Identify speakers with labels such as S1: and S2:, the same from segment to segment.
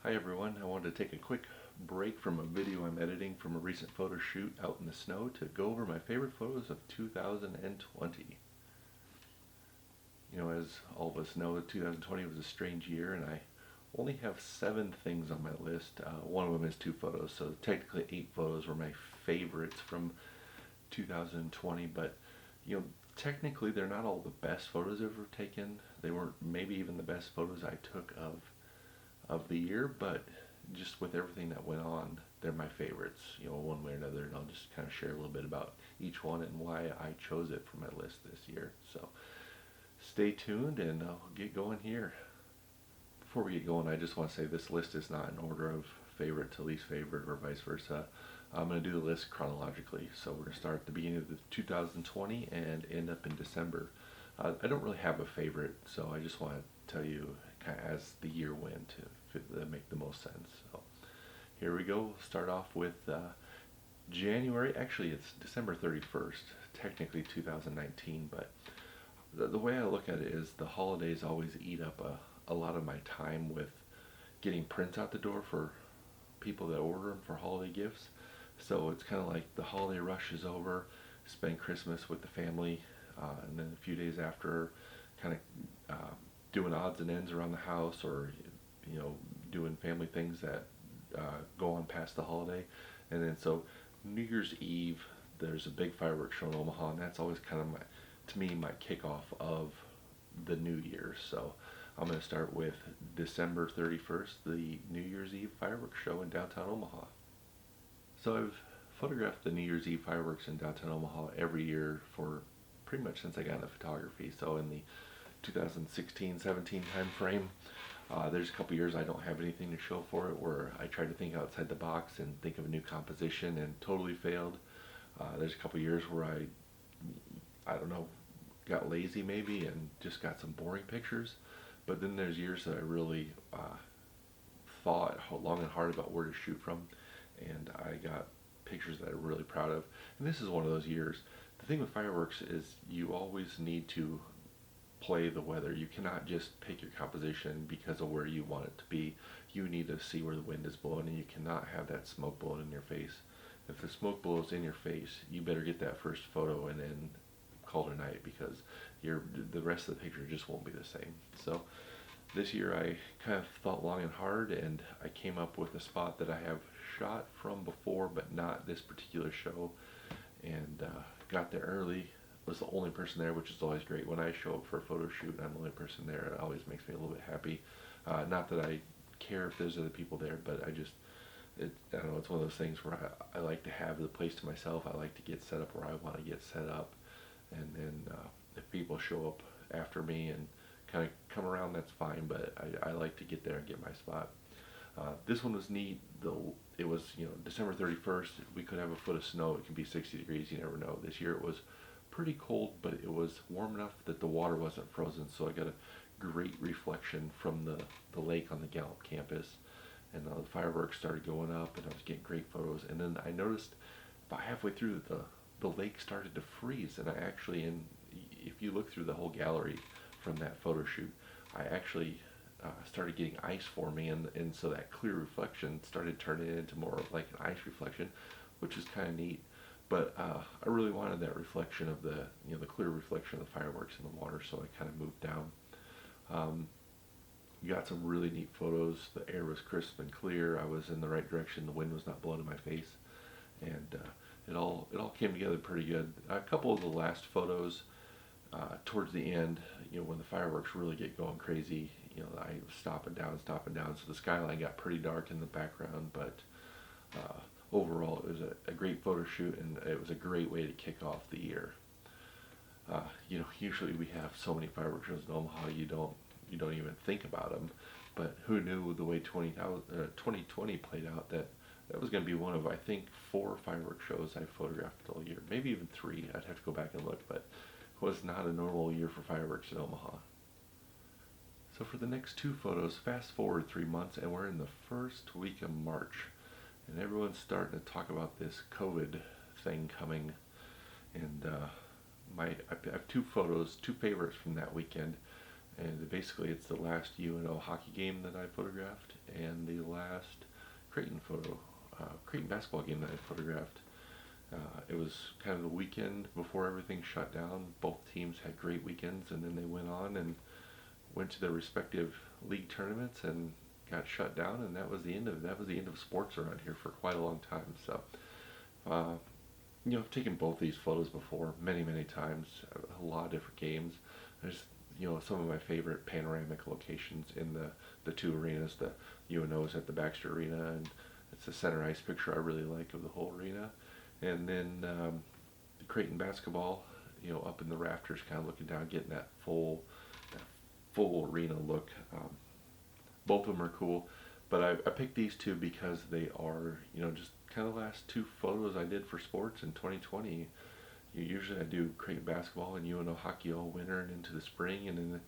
S1: Hi everyone, I wanted to take a quick break from a video I'm editing from a recent photo shoot out in the snow to go over my favorite photos of 2020. As all of us know, 2020 was a strange year and I only have 7 things on my list. One of them is 2 photos, so technically 8 photos were my favorites from 2020, but you know, technically they're not all the best photos I've ever taken. They weren't maybe even the best photos I took of the year, but just with everything that went on, they're my favorites, one way or another, and I'll just kind of share a little bit about each one and why I chose it for my list this year. So stay tuned and I'll get going here. Before we get going, I just want to say this list is not in order of favorite to least favorite or vice versa. I'm going to do the list chronologically, so we're going to start at the beginning of 2020 and end up in December. I don't really have a favorite, so I just want to tell you kind of as the year went to make the most sense. So here we go. We'll start off with January. Actually, it's December 31st, technically 2019, but the way I look at it is the holidays always eat up a lot of my time with getting prints out the door for people that order them for holiday gifts. So it's kind of like the holiday rush is over, spend Christmas with the family, and then a few days after, kind of doing odds and ends around the house, or doing family things that go on past the holiday. And then so New Year's Eve, there's a big fireworks show in Omaha, and that's always kind of my kickoff of the new year. So I'm going to start with December 31st, the New Year's Eve fireworks show in downtown Omaha. So I've photographed the New Year's Eve fireworks in downtown Omaha every year for pretty much since I got into photography. So in the 2016-17 time frame, there's a couple years I don't have anything to show for it, where I tried to think outside the box and think of a new composition and totally failed. There's a couple years where I don't know, got lazy maybe and just got some boring pictures. But then there's years that I really thought long and hard about where to shoot from, and I got pictures that I'm really proud of. And this is one of those years. The thing with fireworks is you always need to play the weather. You cannot just pick your composition because of where you want it to be. You need to see where the wind is blowing, and you cannot have that smoke blowing in your face. If the smoke blows in your face, you better get that first photo and then call it a night, because the rest of the picture just won't be the same. So this year I kind of thought long and hard, and I came up with a spot that I have shot from before, but not this particular show, and got there early. Was the only person there, which is always great. When I show up for a photo shoot and I'm the only person there, it always makes me a little bit happy. Not that I care if there's other people there, but I don't know, it's one of those things where I like to have the place to myself. I like to get set up where I want to get set up, and then if people show up after me and kind of come around, that's fine, but I like to get there and get my spot. This one was neat, though. It was, December 31st. We could have a foot of snow. It can be 60 degrees. You never know. This year it was pretty cold, but it was warm enough that the water wasn't frozen, so I got a great reflection from the lake on the Gallup campus. And the fireworks started going up, and I was getting great photos. And then I noticed about halfway through the lake started to freeze, and I actually, if you look through the whole gallery from that photo shoot, I actually started getting ice forming, and so that clear reflection started turning into more of like an ice reflection, which is kind of neat. But I really wanted that reflection of the clear reflection of the fireworks in the water, so I kind of moved down. Got some really neat photos. The air was crisp and clear. I was in the right direction. The wind was not blowing in my face, and it all came together pretty good. A couple of the last photos, towards the end, when the fireworks really get going crazy, I was stopping down, so the skyline got pretty dark in the background, but overall it was a great photo shoot, and it was a great way to kick off the year. Usually we have so many fireworks shows in Omaha, you don't even think about them, but who knew the way 2020 played out, that was going to be one of, I think, 4 fireworks shows I photographed all year, maybe even 3. I'd have to go back and look, but it was not a normal year for fireworks in Omaha. So for the next 2 photos, fast forward 3 months, and we're in the first week of March, and everyone's starting to talk about this COVID thing coming, and I have 2 photos, 2 favorites from that weekend. And basically it's the last UNO hockey game that I photographed and the last Creighton basketball game that I photographed. It was kind of the weekend before everything shut down. Both teams had great weekends, and then they went on and went to their respective league tournaments and got shut down, and that was the end of sports around here for quite a long time. So, uh, I've taken both these photos before many times, a lot of different games. There's some of my favorite panoramic locations in the two arenas. The UNO's at the Baxter Arena, and it's the center ice picture I really like of the whole arena. And then the Creighton basketball, up in the rafters, kind of looking down, getting that full arena look. Both of them are cool, but I picked these two because they are, just kind of the last two photos I did for sports in 2020. Usually I do Creighton basketball and UNO hockey all winter and into the spring, and then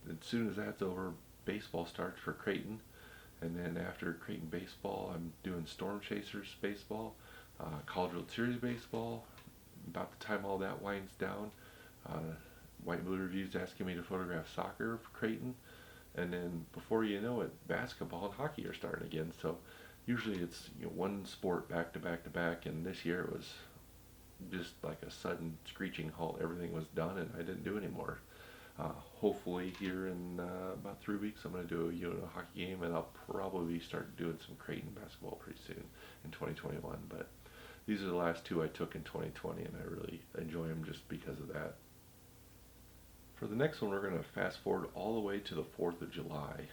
S1: as soon as that's over, baseball starts for Creighton. And then after Creighton baseball, I'm doing Storm Chasers baseball, College World Series baseball. About the time all that winds down, White and Blue Review's asking me to photograph soccer for Creighton. And then before you know it, basketball and hockey are starting again. So usually it's one sport back to back to back, and this year it was just like a sudden screeching halt. Everything was done, and I didn't do any more. Hopefully here in about 3 weeks, I'm going to do a UNO hockey game, and I'll probably start doing some Creighton basketball pretty soon in 2021. But these are the last two I took in 2020, and I really enjoy them just because of that. For the next one, we're going to fast forward all the way to the 4th of July.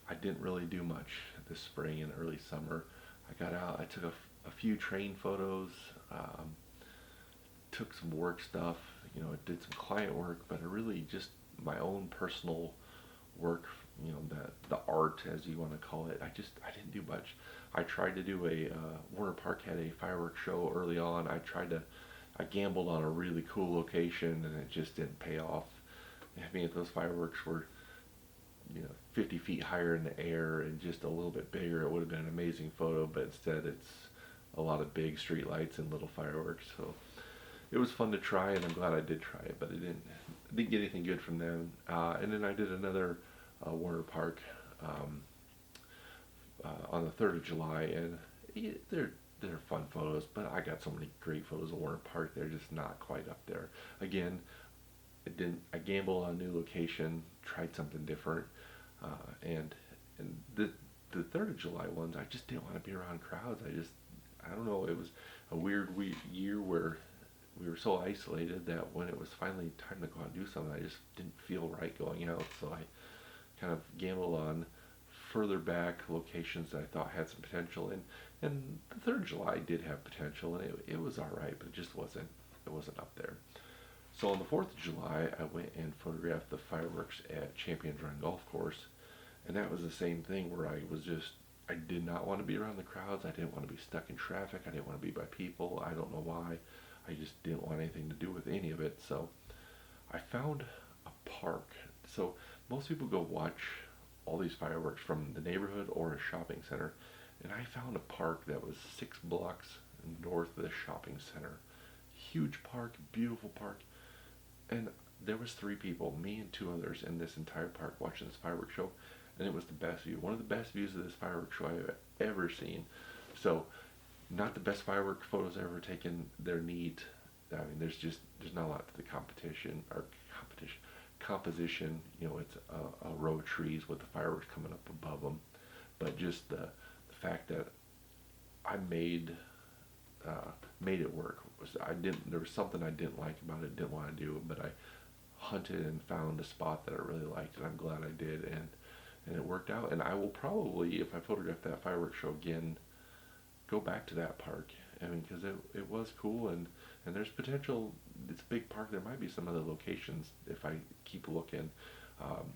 S1: I didn't really do much this spring and early summer. I got out, I took a few train photos, took some work stuff, did some client work, but I really just my own personal work, the art, as you want to call it. I didn't do much. I tried to do Warner Park had a fireworks show early on. I gambled on a really cool location, and it just didn't pay off. I mean, if those fireworks were, 50 feet higher in the air and just a little bit bigger, it would have been an amazing photo, but instead it's a lot of big street lights and little fireworks. So it was fun to try, and I'm glad I did try it, but it didn't get anything good from them. And then I did another Warner Park on the 3rd of July, and they're fun photos, but I got so many great photos of Warner Park. They're just not quite up there. Again, I gambled on a new location, tried something different, and the 3rd of July ones, I just didn't want to be around crowds. I don't know, it was a weird year where we were so isolated that when it was finally time to go out and do something, I just didn't feel right going out. So I kind of gambled on further back locations that I thought had some potential, and the 3rd of July did have potential, and it was all right, but it wasn't up there. So on the 4th of July, I went and photographed the fireworks at Champions Run Golf Course, and that was the same thing where I did not want to be around the crowds. I didn't want to be stuck in traffic. I didn't want to be by people. I don't know why. I just didn't want anything to do with any of it. So I found a park. So most people go watch all these fireworks from the neighborhood or a shopping center, and I found a park that was 6 blocks north of the shopping center. Huge park, beautiful park, and there was 3 people, me and 2 others, in this entire park watching this fireworks show, and it was the best view. One of the best views of this fireworks show I've ever seen. So, not the best fireworks photos I've ever taken. They're neat. I mean, there's not a lot to the composition. It's a row of trees with the fireworks coming up above them, but just the fact that I made it work. There was something I didn't like about it, didn't want to do, but I hunted and found a spot that I really liked, and I'm glad I did, and it worked out. And I will probably, if I photograph that fireworks show again, go back to that park. I mean, because it was cool, and there's potential. It's a big park. There might be some other locations if I keep looking.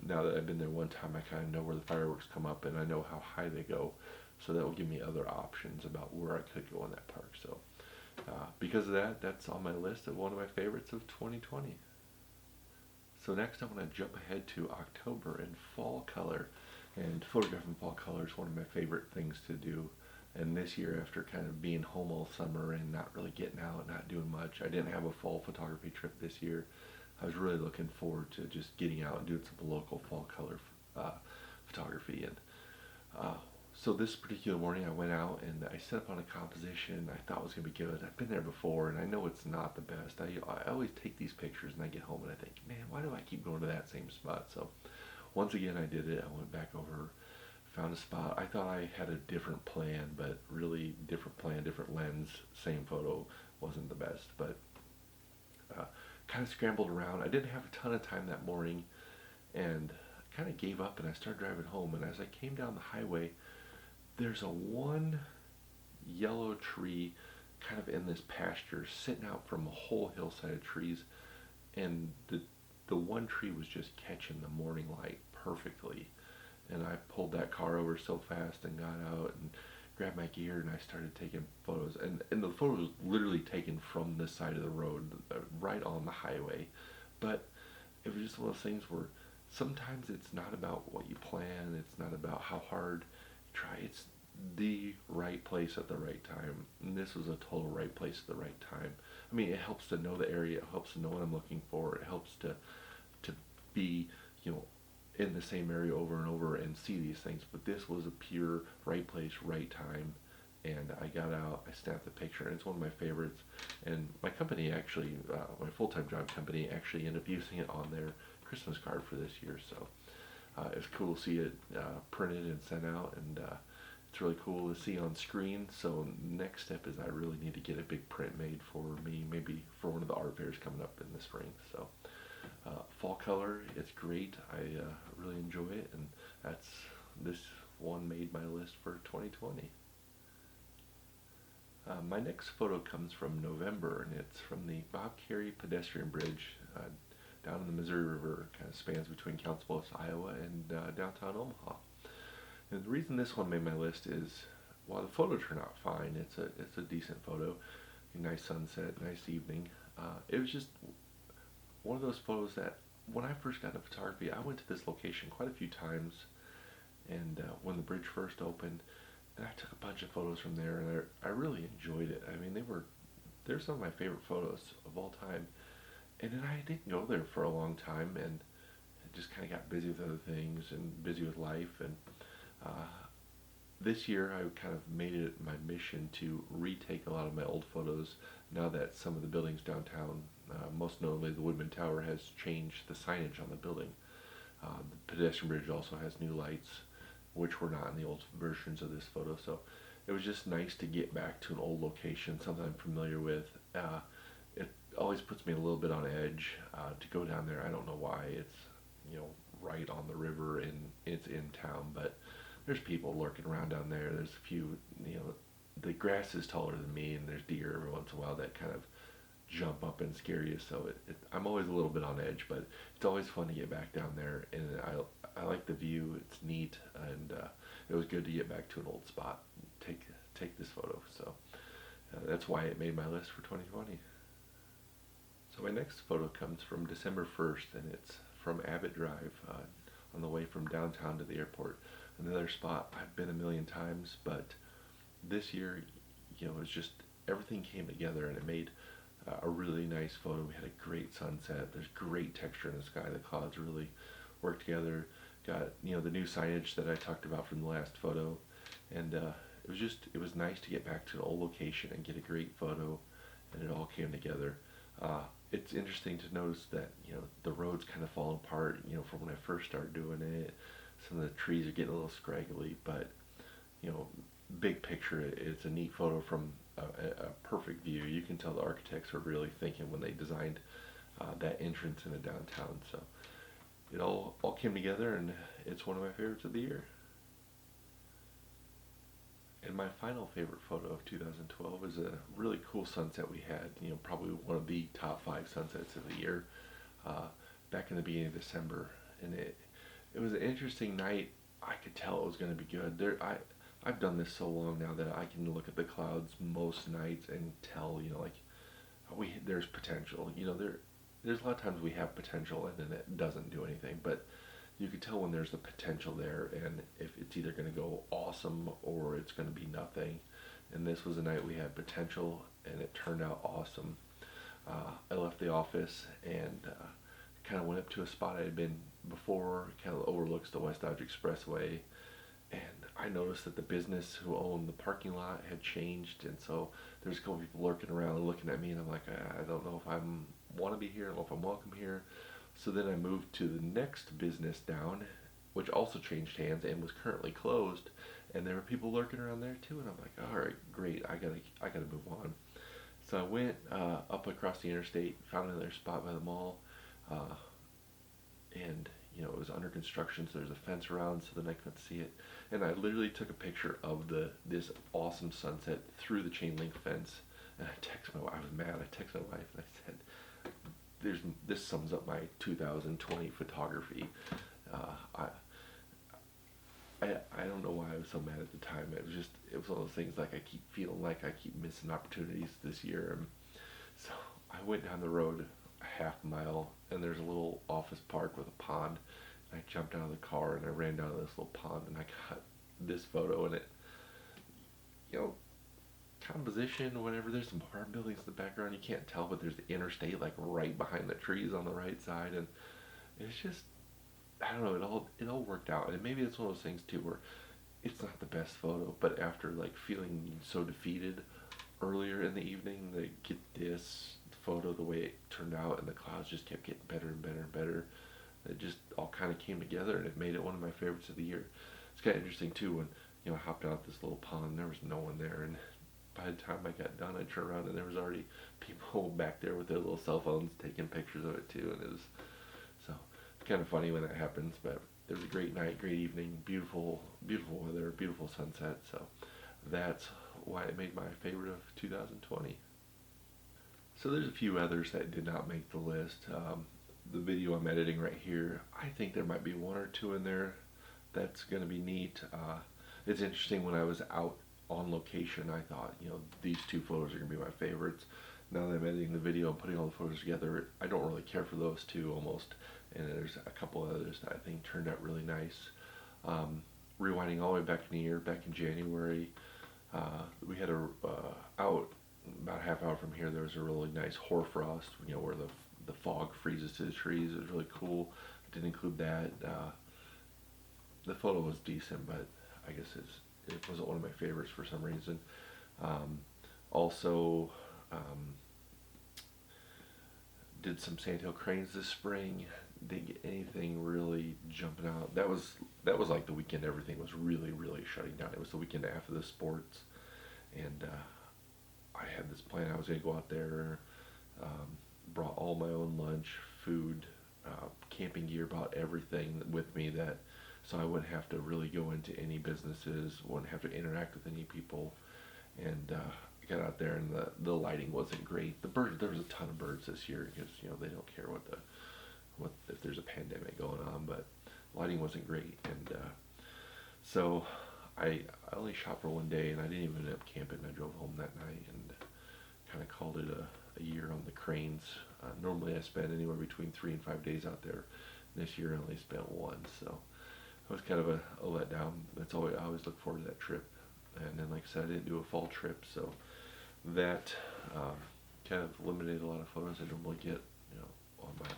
S1: Now that I've been there one time, I kind of know where the fireworks come up, and I know how high they go, so that will give me other options about where I could go in that park. So because of that, that's on my list of one of my favorites of 2020. So next I want to jump ahead to October and fall color. And photographing fall color is one of my favorite things to do. And this year, after kind of being home all summer and not really getting out, not doing much, I didn't have a fall photography trip this year. I was really looking forward to just getting out and doing some local fall color uh, photography. And uh, so this particular morning I went out and I set up on a composition I thought was going to be good. I've been there before and I know it's not the best. I always take these pictures and I get home and I think, man, why do I keep going to that same spot? So once again I did it. I went back over, found a spot. I thought I had a different plan, but really different plan, different lens, same photo wasn't the best. But kind of scrambled around. I didn't have a ton of time that morning and kind of gave up and I started driving home. And as I came down the highway, there's a one yellow tree kind of in this pasture sitting out from a whole hillside of trees, and the one tree was just catching the morning light perfectly. And I pulled that car over so fast and got out and grabbed my gear and I started taking photos. And the photo was literally taken from the side of the road, right on the highway. But it was just one of those things where sometimes it's not about what you plan, it's not about how hard you try, it's the right place at the right time. And this was a total right place at the right time. I mean, it helps to know the area, it helps to know what I'm looking for, it helps to be, you know, in the same area over and over and see these things. But this was a pure right place, right time. And I got out, I snapped the picture, and it's one of my favorites. And my company actually, my full-time job company, actually ended up using it on their Christmas card for this year. So it's cool to see it printed and sent out, and it's really cool to see on screen. So next step is I really need to get a big print made for me, maybe for one of the art fairs coming up in the spring. So fall color, it's great. I really enjoy it, and this one made my list for 2020. My next photo comes from November, and it's from the Bob Carey pedestrian bridge down in the Missouri River. Kind of spans between Council Bluffs, Iowa, and downtown Omaha. And the reason this one made my list is, while the photo turned out fine, it's a decent photo, a nice sunset, nice evening. It was just one of those photos that when I first got into photography, I went to this location quite a few times, and when the bridge first opened, and I took a bunch of photos from there, and I really enjoyed it. I mean, they're some of my favorite photos of all time. And then I didn't go there for a long time, and I just kind of got busy with other things and busy with life. And this year, I kind of made it my mission to retake a lot of my old photos now that some of the buildings downtown, most notably the Woodman Tower, has changed the signage on the building. The pedestrian bridge also has new lights, which were not in the old versions of this photo. So it was just nice to get back to an old location, something I'm familiar with. It always puts me a little bit on edge to go down there. I don't know why. It's, you know, right on the river and it's in town, but there's people lurking around down there. There's a few, you know, the grass is taller than me, and there's deer every once in a while that kind of jump up and scare you. So I'm always a little bit on edge, but it's always fun to get back down there, and I like the view. It's neat, and it was good to get back to an old spot, take this photo. So that's why it made my list for 2020. So my next photo comes from December 1st, and it's from Abbott Drive on the way from downtown to the airport. Another spot I've been a million times, but this year, you know, it's just everything came together, and it made a really nice photo. We had a great sunset. There's great texture in the sky. The clouds really worked together. Got, you know, the new signage that I talked about from the last photo, and it was nice to get back to an old location and get a great photo, and it all came together. It's interesting to notice that, you know, the road's kind of falling apart, you know, from when I first started doing it. Some of the trees are getting a little scraggly, but, you know, big picture, it's a neat photo from a perfect view. You can tell the architects were really thinking when they designed that entrance in the downtown. So it all came together, and it's one of my favorites of the year. And my final favorite photo of 2012 is a really cool sunset we had. You know, probably one of the top 5 sunsets of the year, back in the beginning of December. And it was an interesting night. I could tell it was going to be good. I've done this so long now that I can look at the clouds most nights and tell, you know, like there's potential. You know, there's a lot of times we have potential and then it doesn't do anything, but you can tell when there's the potential there, and if it's either going to go awesome or it's going to be nothing. And this was a night we had potential, and it turned out awesome. I left the office, and kind of went up to a spot I had been before, kind of overlooks the West Dodge Expressway, and I noticed that the business who owned the parking lot had changed, and so there's a couple people lurking around and looking at me, and I'm like, I don't know if I want to be here, I don't know if I'm welcome here. So then I moved to the next business down, which also changed hands and was currently closed, and there were people lurking around there too, and I'm like, all right, great, I gotta move on. So I went up across the interstate, found another spot by the mall, uh, and it was under construction, so there's a fence around, so then I couldn't see it. And I literally took a picture of this awesome sunset through the chain link fence, and I texted my wife. I was mad. I texted my wife and I said, this sums up my 2020 photography. I I don't know why I was so mad at the time. It was one of those things like I keep feeling like I keep missing opportunities this year. And so I went down the road a half mile, and there's a little office park with a pond. And I jumped out of the car and I ran down to this little pond, and I got this photo, and it, you know, composition, whatever. There's some apartment buildings in the background. You can't tell, but there's the interstate like right behind the trees on the right side, and it's just, I don't know. It all worked out, and maybe it's one of those things too where it's not the best photo, but after like feeling so defeated earlier in the evening, they get this photo the way it turned out, and the clouds just kept getting better and better and better. It just all kind of came together, and it made it one of my favorites of the year. It's kind of interesting too when I hopped out this little pond, and there was no one there, and by the time I got done, I turned around and there was already people back there with their little cell phones taking pictures of it too, and it was so it's kind of funny when that happens. But it was a great night, great evening, beautiful, beautiful weather, beautiful sunset. So that's why it made my favorite of 2020. So there's a few others that did not make the list. The video I'm editing right here, I think there might be one or two in there that's going to be neat. It's interesting, when I was out on location, I thought, these two photos are going to be my favorites. Now that I'm editing the video and putting all the photos together, I don't really care for those two almost. And there's a couple others that I think turned out really nice. Rewinding all the way back in the year, back in January, we had out about a half hour from here, there was a really nice hoarfrost, where the fog freezes to the trees. It was really cool. I didn't include that. The photo was decent, but I guess it wasn't one of my favorites for some reason. Also, did some Sandhill Cranes this spring. Didn't get anything really jumping out. That was like the weekend everything was really, really shutting down. It was the weekend after the sports, and I had this plan. I was going to go out there, brought all my own lunch, food, camping gear, bought everything with me, so I wouldn't have to really go into any businesses, wouldn't have to interact with any people. And I got out there, and the lighting wasn't great. There was a ton of birds this year because they don't care what if there's a pandemic going on, but lighting wasn't great. And so I only shot for one day, and I didn't even end up camping. I drove home that night and kind of called it a year on the Cranes. Normally I spend anywhere between 3 and 5 days out there. This year I only spent one, so it was kind of a letdown. I always look forward to that trip. And then, like I said, I didn't do a fall trip, so that kind of eliminated a lot of photos I normally get.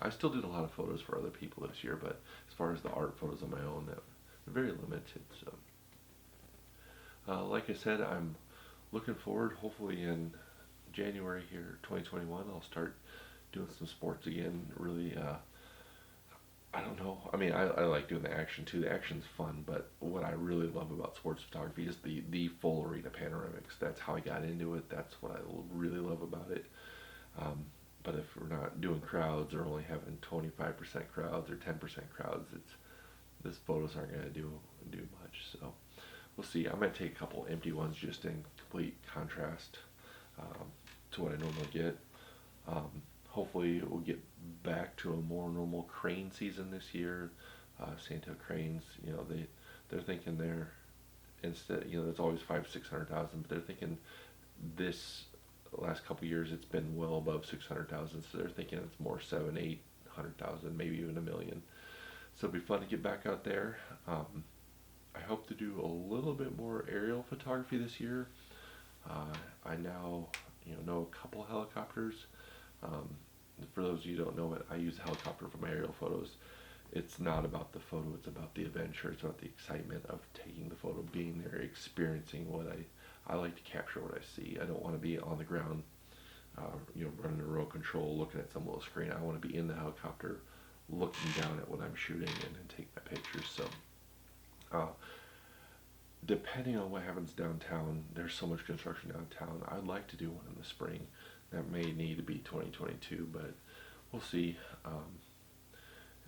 S1: I still did a lot of photos for other people this year, but as far as the art photos on my own, they're very limited. So, like I said, I'm looking forward. Hopefully, in January here, 2021, I'll start doing some sports again. Really, I don't know. I mean, I like doing the action too. The action's fun, but what I really love about sports photography is the full arena panoramics. That's how I got into it. That's what I really love about it. But if we're not doing crowds, or only having 25% crowds or 10% crowds, these photos aren't going to do much. So we'll see. I might take a couple empty ones just in complete contrast to what I normally get. Hopefully we'll get back to a more normal crane season this year. Sandhill Cranes, they're thinking instead, there's always 500,000-600,000, but they're thinking this last couple of years it's been well above 600,000, so they're thinking it's more 700,000-800,000, maybe even 1 million. So it'll be fun to get back out there. I hope to do a little bit more aerial photography this year. I now know a couple helicopters. for those of you who don't know it, I use a helicopter for my aerial photos. It's not about the photo, it's about the adventure, it's about the excitement of taking the photo, being there, experiencing what I like to capture what I see. I don't want to be on the ground, running a remote control, looking at some little screen. I want to be in the helicopter, looking down at what I'm shooting and take my pictures. So, depending on what happens downtown, there's so much construction downtown. I'd like to do one in the spring. That may need to be 2022, but we'll see.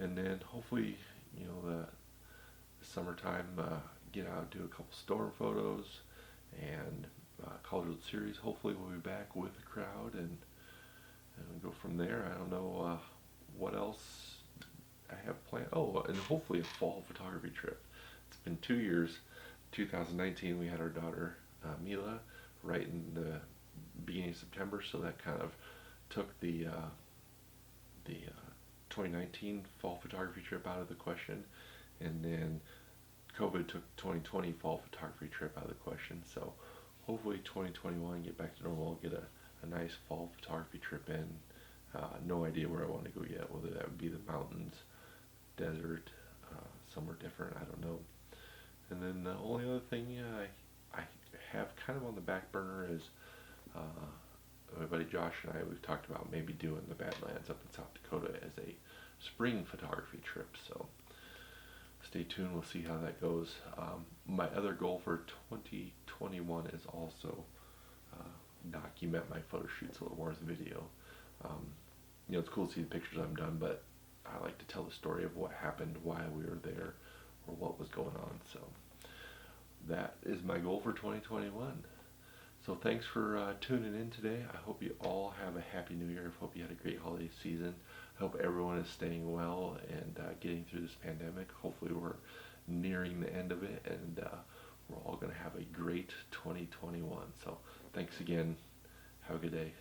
S1: And then hopefully, the summertime, get out, do a couple storm photos, and College World Series. Hopefully we'll be back with the crowd, and go from there. I don't know what else I have planned. Oh, and hopefully a fall photography trip. It's been 2 years. 2019 we had our daughter Mila right in the beginning of September, so that kind of took the 2019 fall photography trip out of the question, and then COVID took 2020 fall photography trip out of the question. So hopefully 2021 get back to normal, get a nice fall photography trip in. No idea where I want to go yet, whether that would be the mountains, desert, somewhere different, I don't know. And then the only other thing I have kind of on the back burner is my buddy Josh and we've talked about maybe doing the Badlands up in South Dakota as a spring photography trip. So stay tuned, we'll see how that goes. My other goal for 2021 is also document my photo shoots a little more as a video. It's cool to see the pictures I've done, but I like to tell the story of what happened while we were there, or what was going on. So that is my goal for 2021. So thanks for tuning in today. I hope you all have a happy new year. I hope you had a great holiday season. I hope everyone is staying well and getting through this pandemic. Hopefully we're nearing the end of it, and we're all going to have a great 2021. So thanks again. Have a good day.